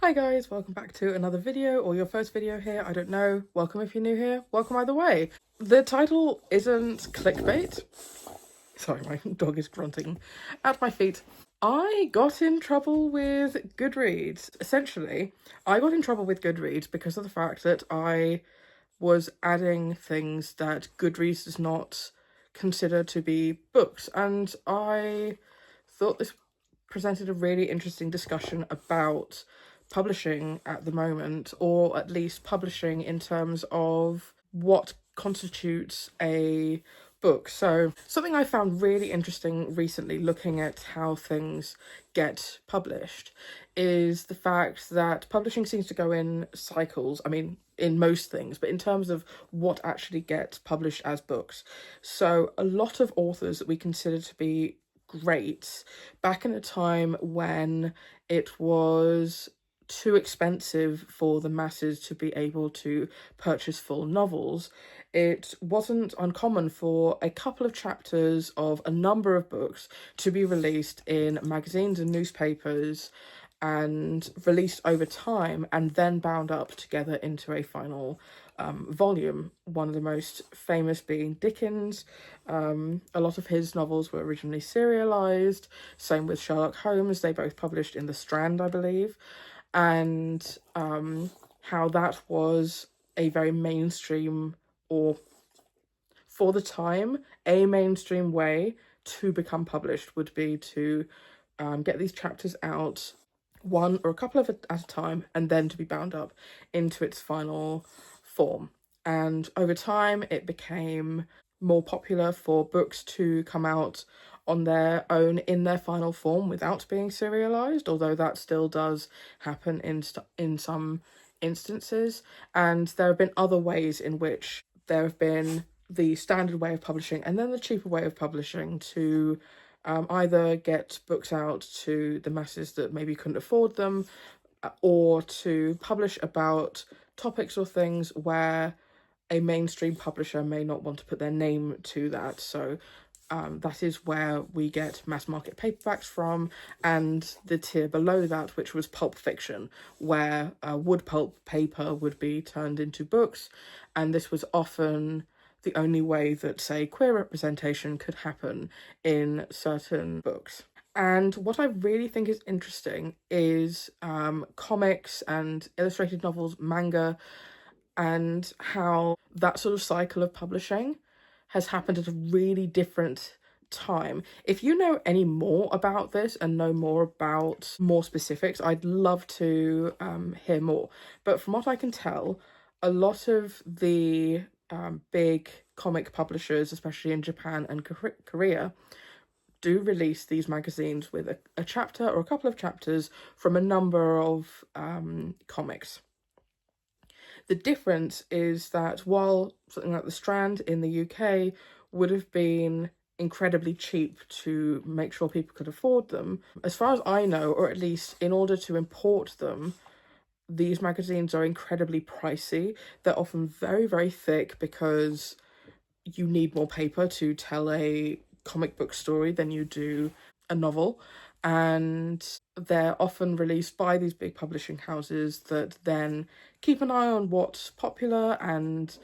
Hi guys, welcome back to another video, or your first video here, I don't know. Welcome if you're new here, welcome either way. The title isn't clickbait. Sorry, my dog is grunting at my feet. I got in trouble with Goodreads. Essentially, I got in trouble with Goodreads because of the fact that I was adding things that Goodreads does not consider to be books, and I thought this presented a really interesting discussion about publishing at the moment, or at least publishing in terms of what constitutes a book. So something I found really interesting recently, looking at how things get published, is the fact that publishing seems to go in cycles. I mean, in most things, but in terms of what actually gets published as books. So a lot of authors that we consider to be great back in a time when it was too expensive for the masses to be able to purchase full novels, it wasn't uncommon for a couple of chapters of a number of books to be released in magazines and newspapers and released over time and then bound up together into a final volume. One of the most famous being Dickens. A lot of his novels were originally serialized. Same with Sherlock Holmes. They both published in The Strand, I believe. And how that was a very mainstream, or for the time, a mainstream way to become published would be to get these chapters out one or a couple of at a time, and then to be bound up into its final form. And over time, it became more popular for books to come out on their own in their final form without being serialized, although that still does happen in some instances. And there have been other ways in which there have been the standard way of publishing and then the cheaper way of publishing to either get books out to the masses that maybe couldn't afford them, or to publish about topics or things where a mainstream publisher may not want to put their name to that. So that is where we get mass market paperbacks from, and the tier below that, which was pulp fiction, where wood pulp paper would be turned into books, and this was often the only way that, say, queer representation could happen in certain books. And what I really think is interesting is comics and illustrated novels, manga, and how that sort of cycle of publishing has happened at a really different time. If you know any more about this and know more about more specifics, I'd love to hear more. But from what I can tell, a lot of the big comic publishers, especially in Japan and Korea, do release these magazines with a chapter or a couple of chapters from a number of comics. The difference is that while something like The Strand in the UK would have been incredibly cheap to make sure people could afford them, as far as I know, or at least in order to import them, these magazines are incredibly pricey. They're often very, very thick because you need more paper to tell a comic book story than you do a novel. And they're often released by these big publishing houses that then keep an eye on what's popular, and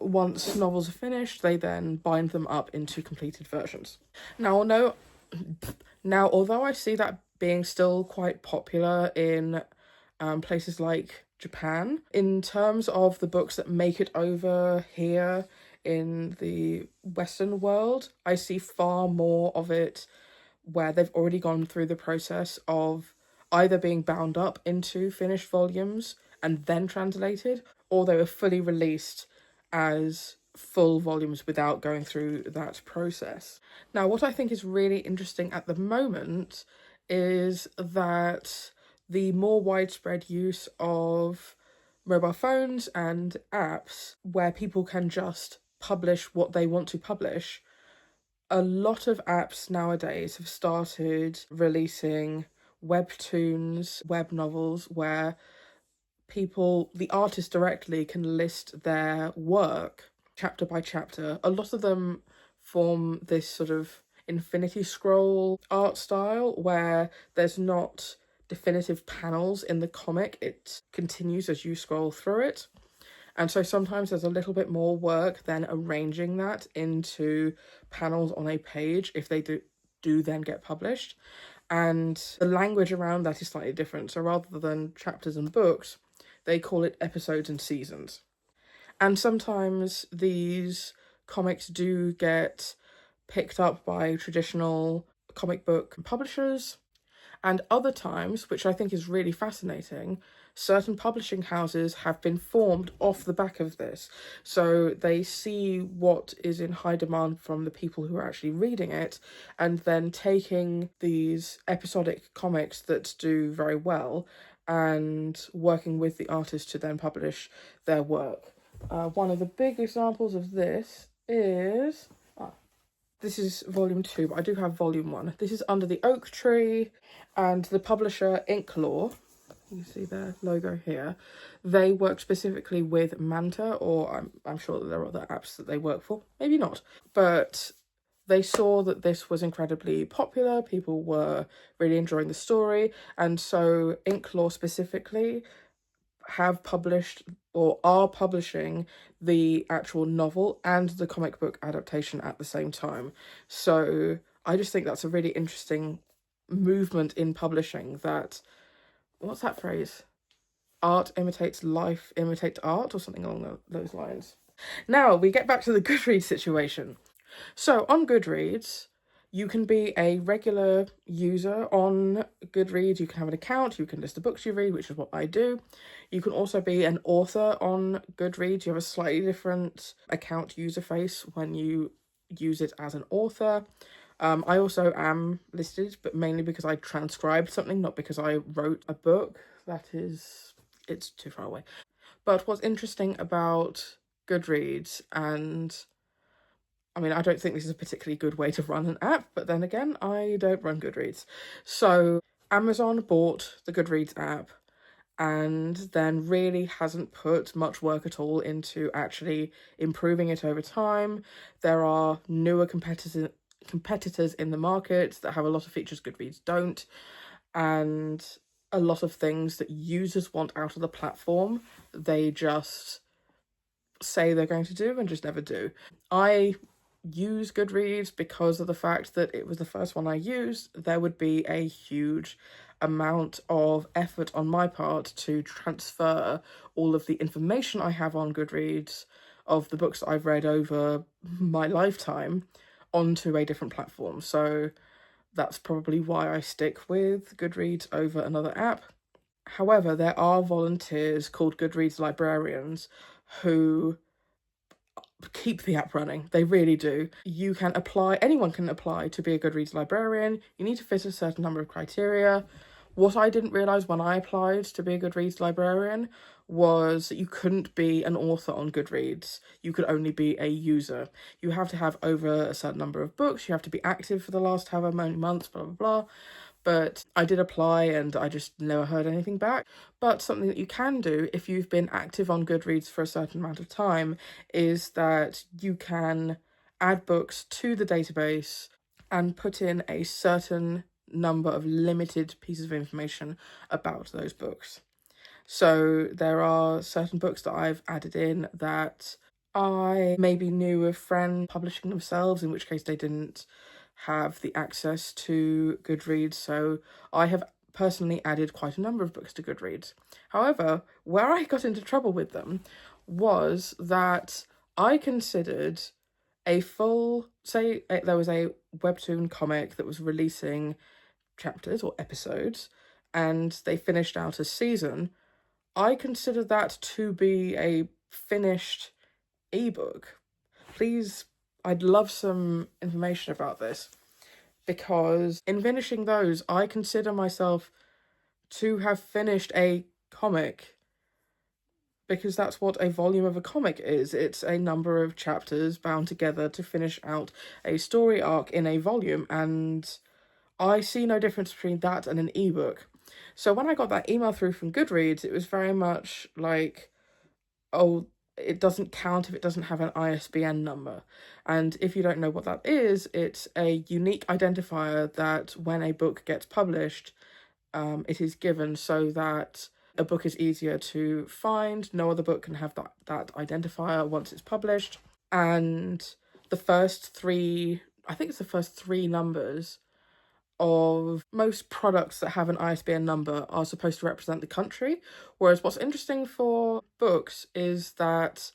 once novels are finished, they then bind them up into completed versions. Now, no, now, although I see that being still quite popular in places like Japan, in terms of the books that make it over here in the Western world, I see far more of it where they've already gone through the process of either being bound up into finished volumes and then translated, or they were fully released as full volumes without going through that process. Now, what I think is really interesting at the moment is that the more widespread use of mobile phones and apps where people can just publish what they want to publish, a lot of apps nowadays have started releasing webtoons, web novels, where people, the artists directly, can list their work chapter by chapter. A lot of them form this sort of infinity scroll art style where there's not definitive panels in the comic. It continues as you scroll through it. And so sometimes there's a little bit more work than arranging that into panels on a page if they do then get published. And the language around that is slightly different. So rather than chapters and books, they call it episodes and seasons. And sometimes these comics do get picked up by traditional comic book publishers. And other times, which I think is really fascinating, certain publishing houses have been formed off the back of this. So they see what is in high demand from the people who are actually reading it, and then taking these episodic comics that do very well and working with the artist to then publish their work. One of the big examples of this is... this is volume 2, but I do have volume 1. This is Under the Oak Tree, and the publisher Inklaw, you see their logo here, they work specifically with Manta, or I'm sure that there are other apps that they work for, maybe not. But they saw that this was incredibly popular, people were really enjoying the story, and so Inklaw specifically have published or are publishing the actual novel and the comic book adaptation at the same time. So I just think that's a really interesting movement in publishing that, what's that phrase? Art imitates life, imitates art, or something along those lines. Now we get back to the Goodreads situation. So on Goodreads, you can be a regular user on Goodreads. You can have an account, you can list the books you read, which is what I do. You can also be an author on Goodreads. You have a slightly different account user face when you use it as an author. I also am listed, but mainly because I transcribed something, not because I wrote a book. It's too far away. But what's interesting about Goodreads, and I mean, I don't think this is a particularly good way to run an app, but then again, I don't run Goodreads. So Amazon bought the Goodreads app and then really hasn't put much work at all into actually improving it over time. There are newer competitors in the market that have a lot of features Goodreads don't, and a lot of things that users want out of the platform, they just say they're going to do and just never do. I use Goodreads because of the fact that it was the first one I used. There would be a huge amount of effort on my part to transfer all of the information I have on Goodreads of the books that I've read over my lifetime onto a different platform. So that's probably why I stick with Goodreads over another app. However, there are volunteers called Goodreads librarians who keep the app running. They really do. You can apply, anyone can apply to be a Goodreads librarian. You need to fit a certain number of criteria. What I didn't realise when I applied to be a Goodreads librarian was that you couldn't be an author on Goodreads. You could only be a user. You have to have over a certain number of books. You have to be active for the last however many months, blah, blah, blah. But I did apply and I just never heard anything back. But something that you can do if you've been active on Goodreads for a certain amount of time is that you can add books to the database and put in a certain number of limited pieces of information about those books. So there are certain books that I've added in that I maybe knew a friend publishing themselves, in which case they didn't have the access to Goodreads. So I have personally added quite a number of books to Goodreads. However, where I got into trouble with them was that I considered a full, say there was a webtoon comic that was releasing chapters or episodes and they finished out a season. I consider that to be a finished ebook. Please, I'd love some information about this, because in finishing those, I consider myself to have finished a comic, because that's what a volume of a comic is. It's a number of chapters bound together to finish out a story arc in a volume, and I see no difference between that and an ebook. So when I got that email through from Goodreads, it was very much like, oh, it doesn't count if it doesn't have an ISBN number. And if you don't know what that is, it's a unique identifier that when a book gets published, it is given so that a book is easier to find. No other book can have that identifier once it's published. And the first three, I think it's the first three numbers of most products that have an ISBN number are supposed to represent the country. Whereas what's interesting for books is that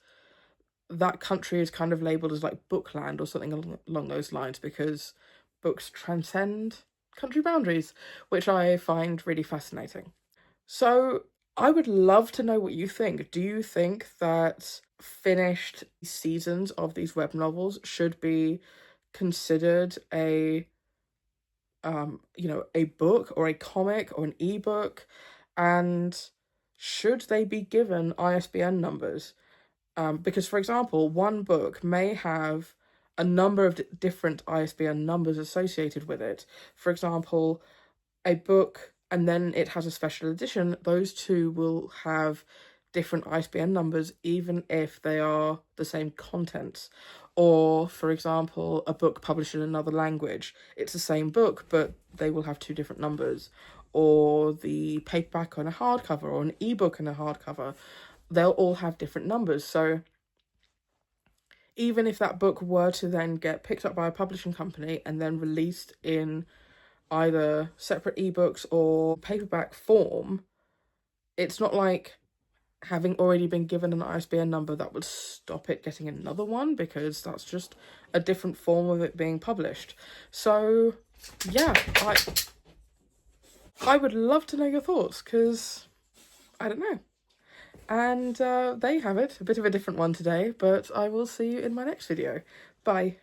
that country is kind of labeled as like bookland or something along those lines, because books transcend country boundaries, which I find really fascinating. So I would love to know what you think. Do you think that finished seasons of these web novels should be considered a a book or a comic or an ebook, and should they be given ISBN numbers? Because, for example, one book may have a number of different ISBN numbers associated with it. For example, a book and then it has a special edition, those two will have different ISBN numbers even if they are the same contents. Or, for example, a book published in another language, it's the same book but they will have two different numbers. Or the paperback on a hardcover or an ebook and a hardcover, they'll all have different numbers. So even if that book were to then get picked up by a publishing company and then released in either separate ebooks or paperback form, it's not like having already been given an ISBN number that would stop it getting another one, because that's just a different form of it being published. So yeah, I would love to know your thoughts, because I don't know. And there you have it, a bit of a different one today, but I will see you in my next video. Bye.